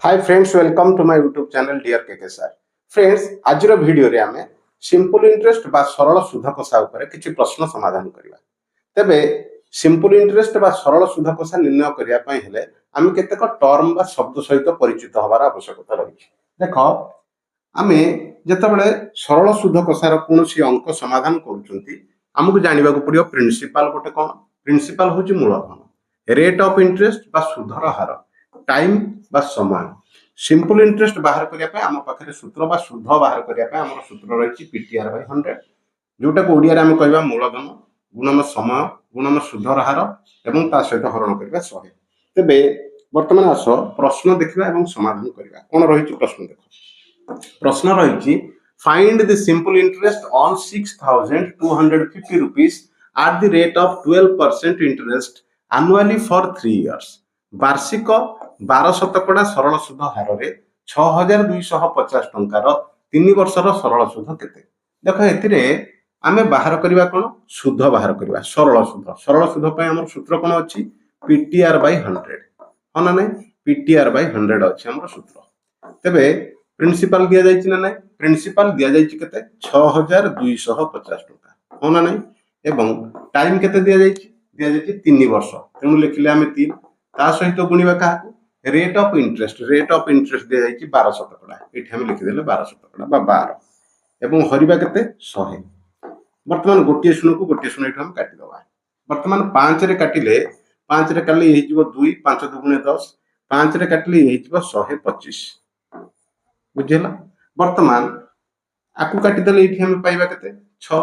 Hi friends, welcome to my YouTube channel dear KK sir. Friends, आज video रे आमे simple interest बा सरल सुध कषा ऊपर किछि प्रश्न समाधान करबा। तबे सिंपल इंटरेस्ट बा सरल सुध कषा निर्णय करिया पई हेले आमे केतेक टर्म बा शब्द सहित परिचित होबार आवश्यकता रही। देखो, आमे जेतेबेले सरल सुध कषार कोनोसी अंक समाधान करूचंती हमकु जानिबा को पड़ियो प्रिंसिपल गोटे कोन। प्रिंसिपल होची मूलधन, रेट ऑफ इंटरेस्ट बा सुधर हार, टाइम बा समय। सिंपल इंटरेस्ट बाहर करिया पे हम पाखरे सूत्र बा सुध बाहर करिया पे हमर सूत्र रहिछि पीटीआर बाय 100, जोटा को ओडिया रे हम कहबा मूलधन गुणन समय गुणन सुधर हार एवं ता सहित हरण करबा 100। तबे वर्तमान आसो प्रश्न देखिबा एवं समाधान करबा। कोन रहिछि प्रश्न देखो। प्रश्न रहिछि find the simple interest on 6250 rupees at the rate of 12% interest annually for 3 years। वार्षिक 12% सरल सुध हार रे 6250 टंकार 3 वर्षर सरल सुध केते। देखो, एतिरे आमे बाहर करबा कोन सुध बाहर करबा सरल सुध। सरल सुध पय हमर सूत्र कोन अछि पीटीआर बाय 100। हना नै पीटीआर बाय 100 अछि हमर सूत्र। तबे प्रिंसिपल दिया जायछि ना नै, प्रिंसिपल दिया जायछि केते 6250 टंका। हना नै एवं टाइम केते दिया जायछि 3 वर्ष। तेनु लिखिले आमे 3 ता सहित गुणिबा काहाकू rate of interest. Rate of interest दिया जायछि 1200 टका। एठी हम लिखि देले 1200 टका बा 12 एवं हरिबा केते 100। वर्तमान गोटिए शून्य को गोटिए शून्य एठी हम काटि दबा। वर्तमान 5 रे काटिले 5 रे काटले हे जिवो 2 5 दुगुणे 10, 5 रे काटले हे जिवो 125। बुझिला। वर्तमान आकु काटि देले एठी हम पाइबा केते 6।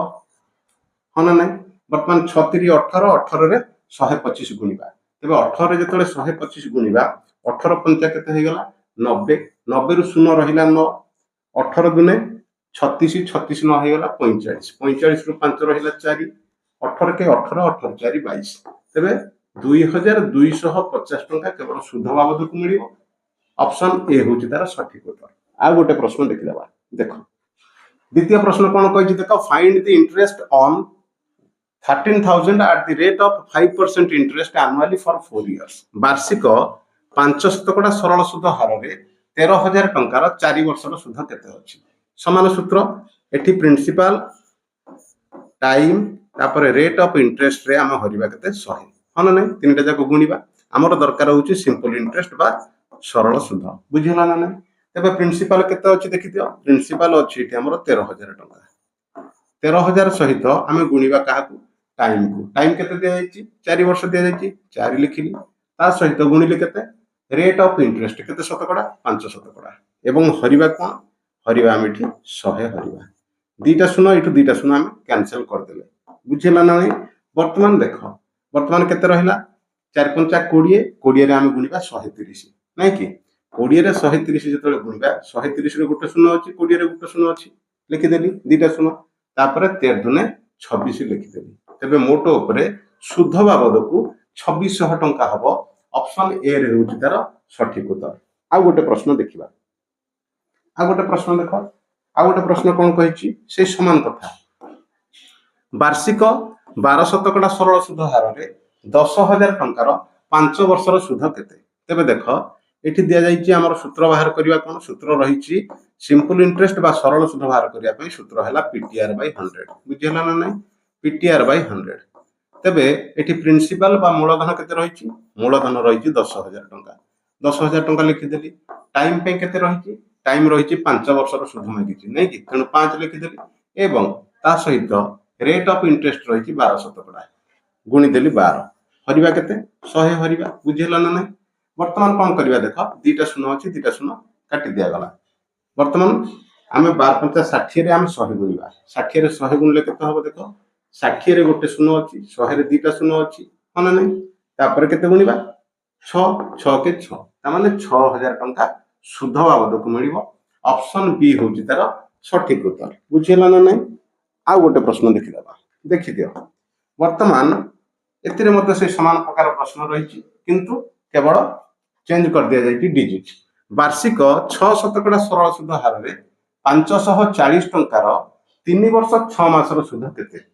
हना नै वर्तमान 6 3 18, 18 रे 125 गुणिबा। तबे 18 रे जतले 125 गुणिबा 18 पंचा केते हे गला 90। 90 रु शून्य रहिला 9, 18 दुने 36, 36 न हे गला 45, 45 रु 5 रहिला 4, 18 के 18, 18 4 22। तबे 2250 टंका केवल सुध बाबद को मिलिबो। ऑप्शन ए होची तार सठिक उत्तर। आ गोटे प्रश्न देखि देबा। देखो, द्वितीय प्रश्न कोन कहै छै देखो, find the interest on 13,000 at the rate of 5% interest annually for 4 years। वार्षिक 5% सरल सुध हार रे 13,000 टंकार 4 वर्षर सुध केते अछि। समान सूत्र एठी प्रिंसिपल टाइम तापर रेट ऑफ इंटरेस्ट रे हम हरिबा केते 100। हन नै तीनटा जाको गुणिबा। हमर दरकार होची सिंपल इंटरेस्ट बा सरल सुध। बुझिला ना नै। तबे प्रिंसिपल केते अछि देखि दियो। प्रिंसिपल अछि एठी हमर 13,000 टंका। 13,000 सहित आमे गुणिबा काहाकू टाइम को। टाइम केते दिया जायछि 4 वर्ष दिया जायछि 4 लिखिली। ता सहित गुणिले केते रेट ऑफ इंटरेस्ट केते शतकड़ा 5 शतकड़ा एवं हरिबा कोन हरिबा हम एठी 100 हरिबा। दुईटा शून्य एठु दुईटा शून्य हम कैंसिल कर देले। बुझिला ना नै। वर्तमान देखो, वर्तमान केते रहिला 4 5 20, 20 रे हम गुणिबा 130 नै कि 20 रे 130 जतले गुणिबा 130 रे गुटे शून्य अछि, 20 रे गुटे शून्य अछि लिखि देली दुईटा शून्य। तापर 13 दुने 26 लिखि देली। तबे मोटो उपरे सुध बाबद को 2600 टंका हबो। ऑप्शन ए रे होची तार सठिक उत्तर। आ गोटे प्रश्न देखिबा। आ गोटे प्रश्न देखो, आ गोटे प्रश्न कोन कहिछि से समान कथा। वार्षिक 12% सरल सुध हार रे 10,000 टंकार 5 वर्षर सुध केते। तबे देखो, एठी दिया जायछि हमर सूत्र बाहर करिवा कोन सूत्र रहिछि सिंपल इंटरेस्ट बा सरल सुध बाहर करिया पई सूत्र हला पीटीआर बाय 100। बुझिला ना नै पीटीआर बाय 100। तबे एठी प्रिंसिपल बा मूलधन केते रहिछि मूलधन रहिछि 10,000 टंका। 10,000 टंका लिखि देली। टाइम पे केते रहिछि टाइम रहिछि 5 वर्षर सुध मागिछि नै कि तेनु 5 लिखि देली एवं ता सहित रेट ऑफ इंटरेस्ट रहिछि 1200 टका। गुणी देली 12 हरिबा केते 100 हरिबा। बुझिला ना नै। वर्तमान कोन करिबा देखो, दुईटा शून्य अछि दुईटा शून्य काटि दिया गला। वर्तमान आमे 12 5 60 रे हम 100 गुणिबा। 60 रे 100 गुणले केते हबो देखो, 60 रे गोटे शून्य अछि 100 रे दुईटा शून्य अछि। हना नै तापर केते गुणिबा 6 6 के 6 ता माने 6000 टंका सुध बाबद को मिलिबो। ऑप्शन बी होची तार सठिक उत्तर। बुझिला ना नै। आ गोटे प्रश्न देखि देबा। देखि दियो। वर्तमान एतिरे मध्ये से समान प्रकार प्रश्न रहिछि किंतु केवल चेंज कर दिया जायछि डिजिट। वार्षिक 6% सरल सुध हार रे 540 टंकार 3 वर्ष 6 मासर सुध केते।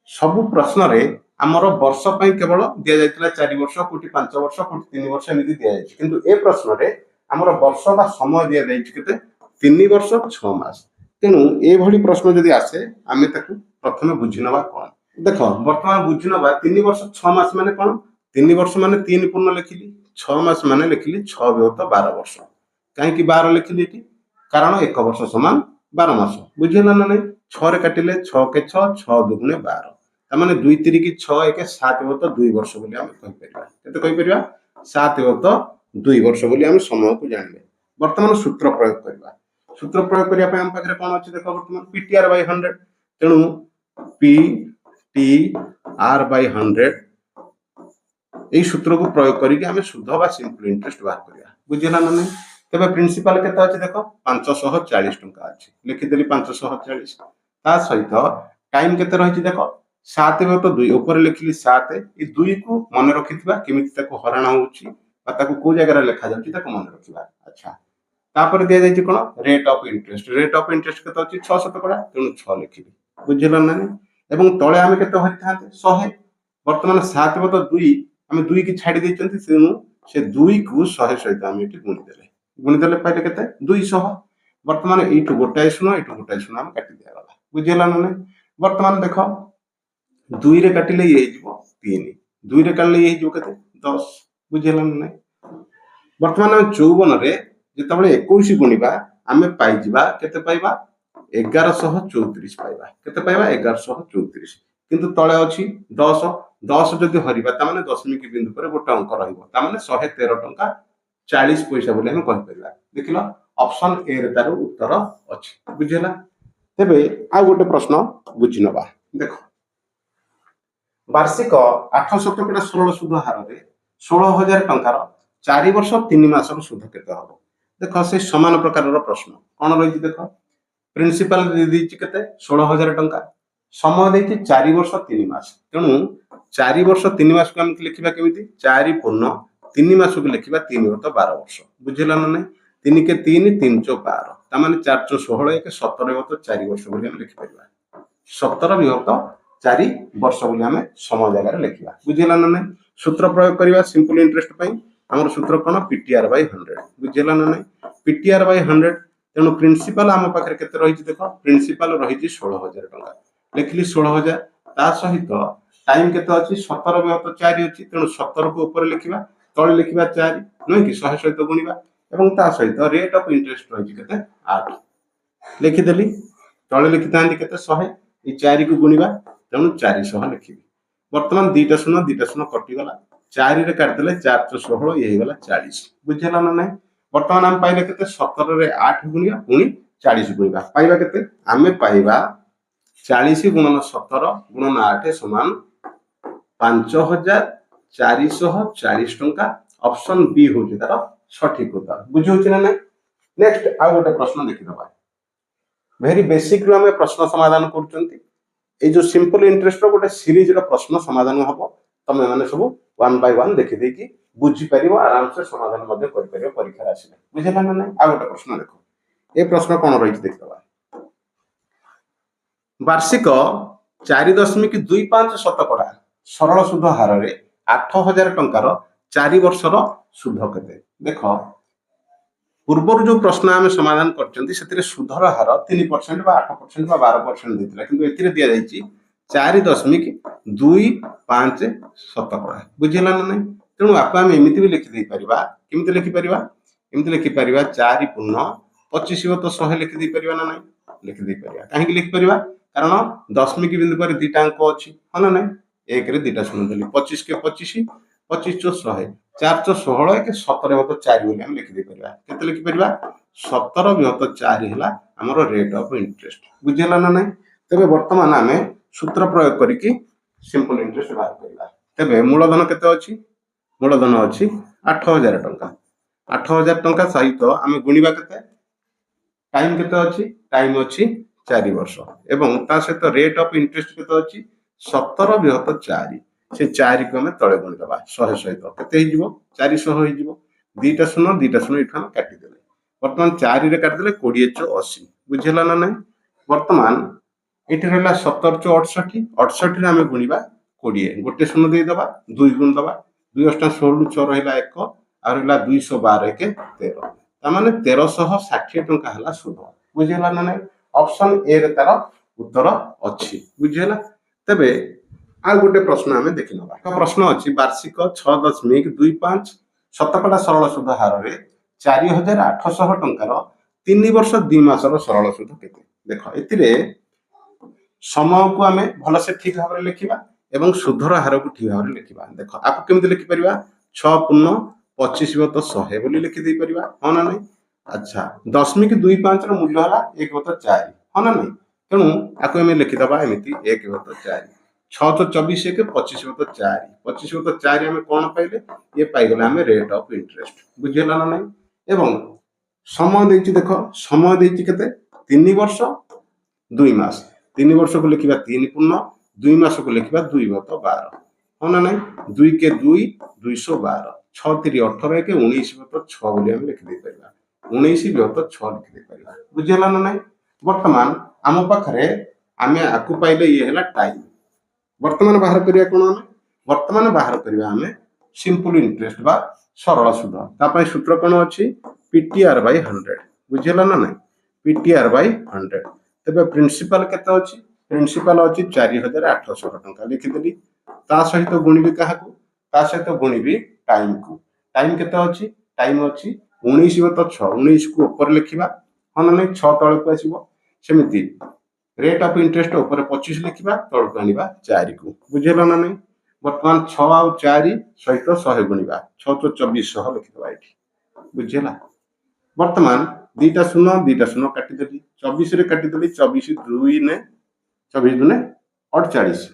सबु प्रश्न रे हमर वर्ष पई केवल दिया जायतिला 4 वर्ष कोटि 5 वर्ष कोटि 3 वर्ष एमिति दिया जायछि किंतु ए प्रश्न रे ଆମର ବର୍ଷ ବା ସମୟ ଦିଆଯାଇଛି କେତେ 3 ବର୍ଷ 6 ମାସ। ତେଣୁ ଏଭଳି ପ୍ରଶ୍ନ ଯଦି ଆସେ ଆମେ ତାକୁ ପ୍ରଥମେ ବୁଝି ନେବା କ'ଣ। ଦେଖ ବର୍ତ୍ତମାନ ବୁଝି ନେବା 3 ବର୍ଷ 6 ମାସ ମାନେ କ'ଣ। 3 ବର୍ଷ ମାନେ 3 ପୂର୍ଣ୍ଣ ଲେଖିଲି, 6 ମାସ ମାନେ ଲେଖିଲି 6 ବିଭକ୍ତ 12 ବର୍ଷ। କାହିଁକି 12 ଲେଖିଲି ଏଠି, କାରଣ 1 ବର୍ଷ ସମାନ 12 ମାସ। ବୁଝିହେଲା ନା ନାଇଁ। 6 ରେ କାଟିଲେ 6 କେ 6, 6 ଦୁଗୁଣେ 12, ତାମାନେ 2 3 6 1 7 ବିଭକ୍ତ 2 ବର୍ଷ ବୋଲି ଆମେ କହିପାରିବା। କେତେ କହିପାରିବା? 7 ବିଭକ୍ତ 2 ବର୍ଷ ବୋଲି ଆମେ ସମୟକୁ ଜାଣିଲେ। ବର୍ତ୍ତମାନ ସୂତ୍ର ପ୍ରୟୋଗ କରିବା। ସୂତ୍ର ପ୍ରୟୋଗ କରିବା ପାଇଁ ଆମ ପାଖରେ କ'ଣ ଅଛି ଦେଖ, ବର୍ତ୍ତମାନ PTR by 100। ତେଣୁ PTR by 100 এই সূত্রକୁ প্রয়োগ করিকি আমি সুধ বা সিম্পল ইন্টারেস্ট বাহার করিয়া। বুঝিলা না নাই। তবে প্রিন্সিপাল কেতে আছে দেখো 540 টଙ୍କା আছে, লিখিদেলি 540। তা সহিত টাইম কেতে রয়েছে দেখো 7 বিভক্ত 2, উপরে লিখিলি 7, এই 2 কু মনে রখিଥିବା কেমিতি তাকু হରଣ হଉଛି বা তাকু কোন জায়গায় লেখা যাଉଛି তাকু মনে রখিবা। আচ্ছা, তারপরে দিয়া যাইছে কোন rate of interest. Rate of interest কেতে আছে 6 শতকড়া, তেণু 6 লিখিবি। বুঝিলা না নাই। এবং তଳେ আমি কেতে হইথান্তে 100। বর্তমান 7 বিভক্ত 2 আমি 2 কি ছাড়ি ଦେଇଛନ୍ତି, ତେଣୁ ସେ 2 କୁ 100 ସହିତ ଆମେ ଏଠି ଗୁଣିଦେଲେ ପାଇଲେ କେତେ 200। ବର୍ତ୍ତମାନ ଏଇଠୁ ଗୋଟାଏ ଶୂନ, ଏଇଠୁ ଗୋଟାଏ ଶୂନ ଆମେ କାଟି ଦିଆଗଲା। ବୁଝିହେଲା ନା ନାହିଁ। ବର୍ତ୍ତମାନ ଦେଖ 2 ରେ କାଟିଲେ ଇଏ ହେଇଯିବ 3, 2 ରେ କାଟିଲେ ଇଏ ହେଇଯିବ କେତେ 10। ବୁଝିହେଲା ନା ନାହିଁ। ବର୍ତ୍ତମାନ ଆମେ 54 ରେ ଯେତେବେଳେ 21 ଗୁଣିବା ଆମେ ପାଇଯିବା କେତେ ପାଇବା 1134 ପାଇବା। କେତେ ପାଇବା 1134। କିନ୍ତୁ ତଳେ ଅଛି 10, 10 ଯଦି ହରିବା ତାମାନେ ଦଶମିକ ବିନ୍ଦୁ ପରେ ଗୋଟେ ଅଙ୍କ ରହିବ, ତାମାନେ 113 ଟଙ୍କା 40 ପଇସା ବୋଲି ଆମେ କହିପାରିବା। ଦେଖିଲ ଅପସନ ଏ ରେ ତାର ଉତ୍ତର ଅଛି। ବୁଝିଲା। ତେବେ ଆଉ ଗୋଟେ ପ୍ରଶ୍ନ ବୁଝି ନେବା। ଦେଖ ବାର୍ଷିକ 8 ଶତକଡ଼ା 16 ସୁଧ ହାରରେ 16,000 ଟଙ୍କାର 4 ବର୍ଷ 3 ମାସର ସୁଧ କେତେ ହବ। ଦେଖ ସେ ସମାନ ପ୍ରକାରର ପ୍ରଶ୍ନ କ'ଣ ରହିଛି ଦେଖ। ପ୍ରିନ୍ସିପାଲ ଦେଇଛି କେତେ 16,000 ଟଙ୍କା, ସମୟ ଦେଇଛି 4 ବର୍ଷ 3 ମାସ। ତେଣୁ 4 ବର୍ଷ 3 ମାସକୁ ଆମେ ଲେଖିବା କେମିତି 4 ପୂର୍ଣ୍ଣ 3 ମାସକୁ ଲେଖିବା 3 ବିଭକ୍ତ 12 ବର୍ଷ। ବୁଝିଲା ନା ନାହିଁ। 3 କେ 3, 3 ଚଉ 12, ତାମାନେ 4 ଚଉ 16, 1 17 ବିଭକ୍ତ 4 ବର୍ଷ ବୋଲି ଆମେ ଲେଖିପାରିବା। 17 ବିଭକ୍ତ 4 ବର୍ଷ ବୋଲି ଆମେ ସମୟ ଜାଗାରେ ଲେଖିବା। ବୁଝିଲା ନା ନାହିଁ। ସୂତ୍ର ପ୍ରୟୋଗ କରିବା ସିମ୍ପଲ ଇଣ୍ଟରେଷ୍ଟ ପାଇଁ। ଆମର ସୂତ୍ର କ'ଣ PTR by 100। ବୁଝିଲା ନା ନାହିଁ। PTR by 100। ତେଣୁ ପ୍ରିନ୍ସିପାଲ ଆମ ପାଖରେ କେତେ ରହିଛି ଦେଖ, ପ୍ରିନ୍ସିପାଲ ରହିଛି 16,000 ଟଙ୍କା, ଲେଖିଲି 16,000। ତା ସହିତ টাইম কেতে ଅଛି 17 বিভক্ত 4 ଅଛି, ତେଣୁ 17 କୁ ଉପରେ ଲେଖିବା, ତଳେ ଲେଖିବା 4 ନୁହେଁ କି 100 ସହିତ ଗୁଣିବା। ଏବଂ ତା ସହିତ ରେଟ୍ ଅଫ ଇଣ୍ଟରେଷ୍ଟ ରହିଛି କେତେ 8, ଲେଖିଦେଲି। ତଳେ ଲେଖିଥାନ୍ତି କେତେ 100, এই 4 କୁ ଗୁଣିବା, ତେଣୁ 400 ଲେଖିବି। ବର୍ତ୍ତମାନ ଦିଟା ଶୂନ କଟିଗଲା, 4 ରେ କାଟିଦେଲେ 4 ଚଉ 16, ଇଏ ହେଇଗଲା 40। ବୁଝିଲା ନା ନାହିଁ। ବର୍ତ୍ତମାନ ଆମେ ପାଇଲେ କେତେ 17 ରେ 8 ଗୁଣିବା, ପୁଣି 40 ଗୁଣିବା, ପାଇବା କେତେ ଆମେ ପାଇବା 40 ଗୁଣନ 17 ଗୁଣନ 8 ସମାନ 5,440 ଟଙ୍କା। ଅପସନ ବি ହଉଛି ତାର ସଠିକ ଉତ୍ତର। ବୁଝୁଛି ନା ନାହିଁ। ନେକ୍ସଟ ଆଉ ଗୋଟେ ପ୍ରଶ୍ନ ଦେଖିଦେବା। ଭେରି ବେସିକ ରୁ ଆମେ ପ୍ରଶ୍ନ ସମାଧାନ କରୁଛନ୍ତି। এই যে সিম্পল ইন্টারেস্ট গোটে সিরিজ প্রশ্ন সমাধান হব। তুমি মানে সব 1 by 1 দেখি দেখি বুঝি পারিব, আরামসে সমাধান মধ্যে করি পারিব পরীক্ষা আসলে। বুঝিলা না নাই। আর গোটে প্রশ্ন দেখো। এই প্রশ্ন কোন রয়েছে দেখিবা। বার্ষিক 4.25 শতকড়া সরল সুধ হারে 8,000 টঙ্কার 4 বর্ষর সুধ কেতে। দেখ ପୂର୍ବରୁ ଯୋଉ ପ୍ରଶ୍ନ ଆମେ ସମାଧାନ କରିଛନ୍ତି ସେଥିରେ ସୁଧର ହାର 3% ବା 8% ବା 12% ଦେଇଥିଲା, କିନ୍ତୁ ଏଥିରେ ଦିଆଯାଇଛି 4.25 ଶତକଡ଼ା। ବୁଝିଲା ନା ନାହିଁ। ତେଣୁ ଆକୁ ଆମେ ଏମିତି ବି ଲେଖିଦେଇପାରିବା। କେମିତି ଲେଖିପାରିବା? ଏମିତି ଲେଖିପାରିବା 4 ପୂର୍ଣ୍ଣ 25 ବିଭକ୍ତ 100 ଲେଖିଦେଇପାରିବା ନା ନାହିଁ। ଲେଖିଦେଇପାରିବା। କାହିଁକି ଲେଖିପାରିବା? କାରଣ ଦଶମିକ ବିନ୍ଦୁ ପରେ ଦିଟା ଅଙ୍କ ଅଛି, ହଁ ନା ନାହିଁ। 1 ରେ ଦିଟା ଶୂନ ଦେଲି, 25 କେ 25, 25 ଚଉ 100, 4 ଚଉ 16, 1 17 ବିଭକ୍ତ 4 ବୋଲି ଆମେ ଲେଖିଦେଇପାରିବା। କେତେ ଲେଖିପାରିବା 17 ବିଭକ୍ତ 4 ହେଲା ଆମର ରେଟ୍ ଅଫ ଇଣ୍ଟରେଷ୍ଟ। ବୁଝିଲା ନା ନାହିଁ। ତେବେ ବର୍ତ୍ତମାନ ଆମେ ସୂତ୍ର ପ୍ରୟୋଗ କରିକି ସିମ୍ପଲ ଇଣ୍ଟରେଷ୍ଟ ବାହାର କରିବା। ତେବେ ମୂଳଧନ କେତେ ଅଛି? ମୂଳଧନ ଅଛି 8,000 ଟଙ୍କା। 8,000 ଟଙ୍କା ସହିତ ଆମେ ଗୁଣିବା କେତେ, টাইম কেতে ଅଛି, টাইম ଅଛି 4 ବର୍ଷ, ଏବଂ ତା ସହିତ ରେଟ୍ ଅଫ ଇଣ୍ଟରେଷ୍ଟ କେତେ ଅଛି 17 ବିଭକ୍ତ 4। ସେ 4 କୁ ଆମେ ତଳେ ଗୁଣିଦେବା 100 ସହିତ, କେତେ ହେଇଯିବ 400 ହେଇଯିବ। ଦିଟା ଶୂନ ଏଠୁ ଆମେ କାଟିଦେଲେ। ବର୍ତ୍ତମାନ 4 ରେ କାଟିଦେଲେ 20 ଚଉ 80। ବୁଝିଲା ନା ନାହିଁ। ବର୍ତ୍ତମାନ ଏଠି ରହିଲା 17 ଚଉ 68, 68 ରେ ଆମେ ଗୁଣିବା 20, ଗୋଟେ ଶୂନ ଦେଇଦବା, 2 ଗୁଣ ଦବା, 2 ଅଷ୍ଟା 16, 6 ରହିଲା 1, ଆଉ ରହିଲା 212 1 13। तामाने 1360 टंका हला सुध बुझिला ना नहीं ऑप्शन ए रे तार उत्तर अछि बुझिला तबे आ गोटे प्रश्न आमे देखि नबा एक प्रश्न अछि वार्षिक 6.25 शतकड़ा सरल सुध हार रे 4800 टंकार 3 वर्ष 2 मासर सरल सुध केते देख एतिरे समय को आमे भल से ठीक भाव लिखिबा एवं सुधर हार को ठीक भाव लिखिबा देख आपको केमिति लिखि परिबा 6 पूर्ण 25 बत 100 बोली लिखि दे परिबा हां ना नहीं अच्छा 0.25 रो मूल्य हला 1/4 हां ना नहीं तेणु आको आमे लिखि दबा एमिति 1/4 6 तो 24 एक 25/4 25/4 आमे कोन पाइले ये पाइ गेला आमे रेट ऑफ इंटरेस्ट बुझिला ना नहीं एवं समय देछि देखो समय देछि केते 3 वर्ष 2 मास 3 वर्ष को लिखिबा 3 पूर्ण 2 मास को लिखिबा 2/12 हां ना नहीं 2 के 2 212 6 3 18 के 19/6 बोली हम लिखि दे परिबा 19/6 लिखि दे परिबा बुझिला ना नहीं वर्तमान आम पाखरे आमे आकु पाइले ये हला टाइम वर्तमान बाहर करिया कोन आमे वर्तमान बाहर करिया आमे सिंपल इंटरेस्ट बा सरल सुध ता पय सूत्र कोन अछि पीटीआर बाय 100 बुझिला ना नहीं पीटीआर बाय 100 तबे प्रिंसिपल केते अछि प्रिंसिपल अछि 4800 टंका लिखि देली ता सहित गुणिबी काहाकू ता सहित गुणिबी टाइम केते अछि टाइम अछि 19/6 19 को ऊपर लिखिबा हन नहीं 6 तळ को आसीबो सेमिति रेट ऑफ इंटरेस्ट ऊपर 25 लिखिबा तळ को आनिबा 4 को बुझिला ना नहीं वर्तमान 6 आ 4 सहित 100 गुणिबा 6 तो 2400 लिखिबा एठी बुझिला वर्तमान दीटा शून्य काटी देली 24 रे काटी देली 24 2 ने 24 दुने 48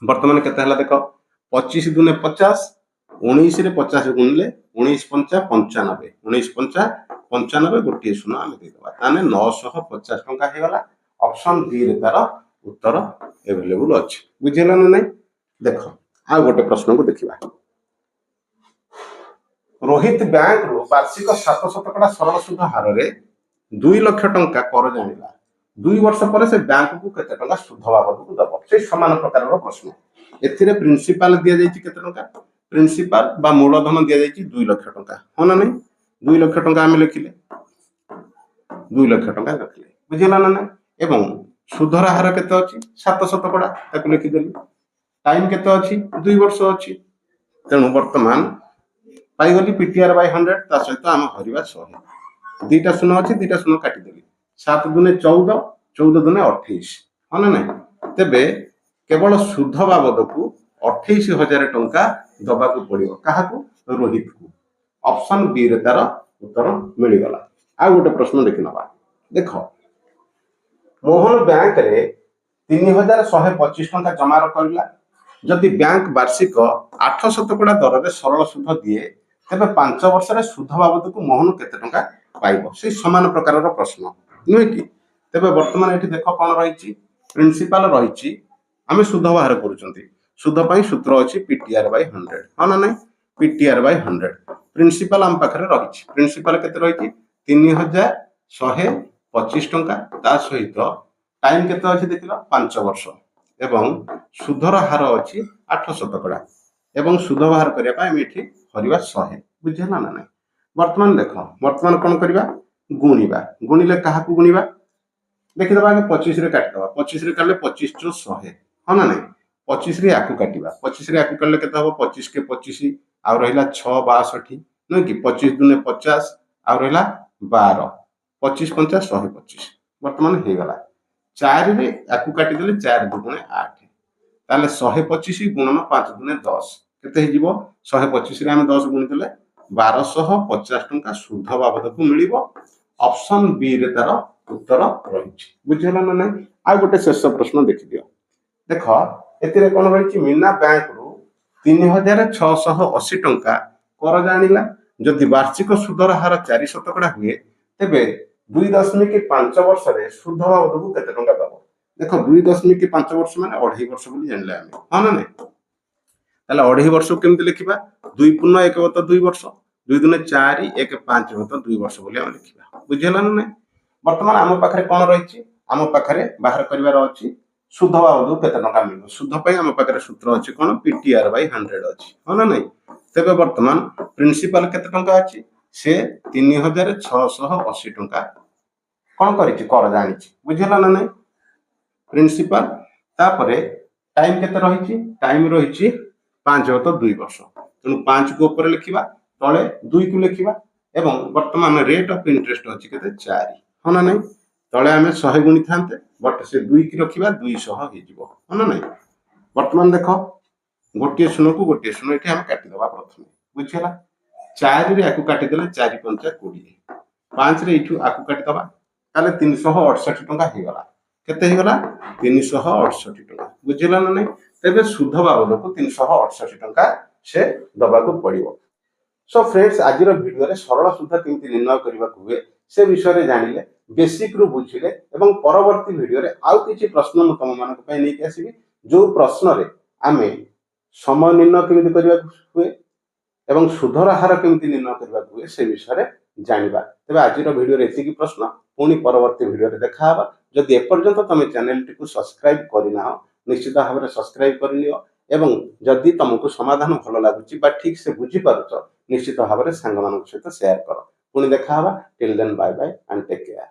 वर्तमान केते हला देखो 25 दुने 50 19 रे 50 गुणले 19 5 95 19 5 95 गोटे शून्य आमे दे दबा ताने 950 टंका हे गला ऑप्शन बी रे तार उत्तर अवेलेबल अछि बुझिला ना नहीं देखो आ गोटे प्रश्न को देखिबा रोहित बैंक रो वार्षिक 700 टका सरल सुध हार रे 2 लाख टंका कर जानिला 2 वर्ष पर से बैंक को केते टंका सुध बाबद को दबो से समान प्रकार रो प्रश्न एथिरे प्रिंसिपल दिया जायछि केते टंका प्रिंसिपल बा मूलधन दिया जायछि 2 लाख टंका हो ना नहीं 2 लाख टंका आमे लिखिले 2 लाख टंका लिखिले बुझिला ना नहीं एवं सुधर हार केते अछि 700 टका ताको लिखि देली टाइम केते अछि 2 वर्ष अछि तेणु वर्तमान पाई गली पीटीआर बाय 100 ता सहित हम हरिबा 100 दीटा शून्य अछि दीटा शून्य काटी देली 7 दुने 14 14 दुने 28 हां ना नहीं तबे केवल सुध बाबद को 28000 टंका दबा को पड़ियो काहा को रोहित को ऑप्शन बी रे तार उत्तर मिली गला आ गोटे प्रश्न देखि नबा देखो मोहन बैंक रे 3125 टंका जमा करला जदि बैंक वार्षिक 800 टका दर रे सरल सुध दिए तबे 5 वर्ष रे सुध बाबद को मोहन केते टंका पाइबो से समान प्रकार रो प्रश्न नुहे कि तबे वर्तमान एठी देखो कोन रहिछि प्रिंसिपल रहिछि आमे सुध बाहर करूचंती सुध पई सूत्र अछि पीटीआर बाय 100 हां ना नहीं पीटीआर बाय 100 प्रिंसिपल हम पाखरे रहिछि प्रिंसिपल केते रहिछि 3125 टंका ता सहित टाइम केते अछि देखिलो 5 वर्ष एवं सुधर हार अछि 800 टका एवं सुध बाहर करिया पई एठी हरिबा 100 बुझिला ना नहीं वर्तमान देखो वर्तमान कोन करबा गुणिबा गुणिले काहा को गुणिबा देखि दबा के 25 रे काट दबा 25 रे काटले 25 टू 100 हां ना नहीं 25 रे आकु काटिबा 25 रे आकु काटले केते हबो 25 के 25 आ रहिला 6 62 नै कि 25 दुने 50 आ रहिला 12 25 50 125 वर्तमान हे गला 4 रे आकु काटि देले 4 दुने 8 ताले 125 गुणन 5 दुने 10 केते हे जीवो 125 रे हम 10 गुणी देले 1250 टंका सुध बाबद को मिलिबो ऑप्शन बी रे तार उत्तर रहिछि बुझिला ना नहीं आ गोटे शेष प्रश्न देखि दियो देखो एतिरे कोन रहिछि मीना बैंक रु 3680 टंका कर जानिला जदि वार्षिक सुधर हार 400 टका हुए तेबे 2.5 वर्ष रे सुध बाबद को केते टंका दबो देखो 2.5 वर्ष माने 2.5 वर्ष बोली जानले आमे हां ना नहीं ताले 2.5 वर्ष केमते लिखिबा 2 पूर्ण 1/2 वर्ष 2 दुने 4 1 5/2 वर्ष बोली हम लिखिबा बुझिला ना नहीं वर्तमान आम पाखरे कोन रहिछि आम पाखरे बाहर करिवार अछि सुध बाबद केते टंका मिलबो सुध पई आम पाखरे सूत्र अछि कोन पीटीआर बाय 100 अछि हो ना नहीं तेबे वर्तमान प्रिंसिपल केते टंका अछि से 3680 टंका कौन करिछि कर जानिछि बुझिला ना नहीं प्रिंसिपल तापरे टाइम केते रहिछि टाइम रहिछि 5 तो 2 वर्ष तेणु 5 को ऊपर लिखिबा तळे 2 को लिखिबा एवं वर्तमान रेट ऑफ इंटरेस्ट अछि केते 4 हो ना नहीं तळे आमे 100 गुणी थांते बट से 2 की रखिबा 200 हे जिवो हो ना नहीं वर्तमान देखो गोटे शून्य को गोटे शून्य एठी हम काटि दबा प्रथम बुझिला 4 रे आकु काटि देले 4 पंचा 20 5 रे इठु आकु काटि दबा ताले 368 टंका हे गला केते हे गला 368 टंका बुझिला ना नहीं तेबे शुद्ध बाबद को 368 टंका से दबा को पड़िबो सो फ्रेंड्स आज वीडियो रे सरल सुध केमति निर्णय करबा हुए से विषय रे जानिले बेसिक रु बुझिले एवं परवर्ती वीडियो रे आउ किछि प्रश्न म तम मानक पय नै के आसीबी जो प्रश्न रे आमे समय निर्णय केमति करबा हुए एवं सुधर हार केमति निर्णय करबा हुए से विषय रे जानिबा तबे आज वीडियो रे एतिकी प्रश्न पुनी परवर्ती वीडियो रे देखा हबा जदि एपर्यंत तमे चैनल टी को सब्सक्राइब करिना निश्चित भाव में सब्सक्राइब करनियो एवं जदि तुमको समाधान भल लागुची बा ठीक से बुझी पारुछ निश्चित भाव में सांग मानक सहित शेयर कर पुनी देखा हबा till then bye bye and take care.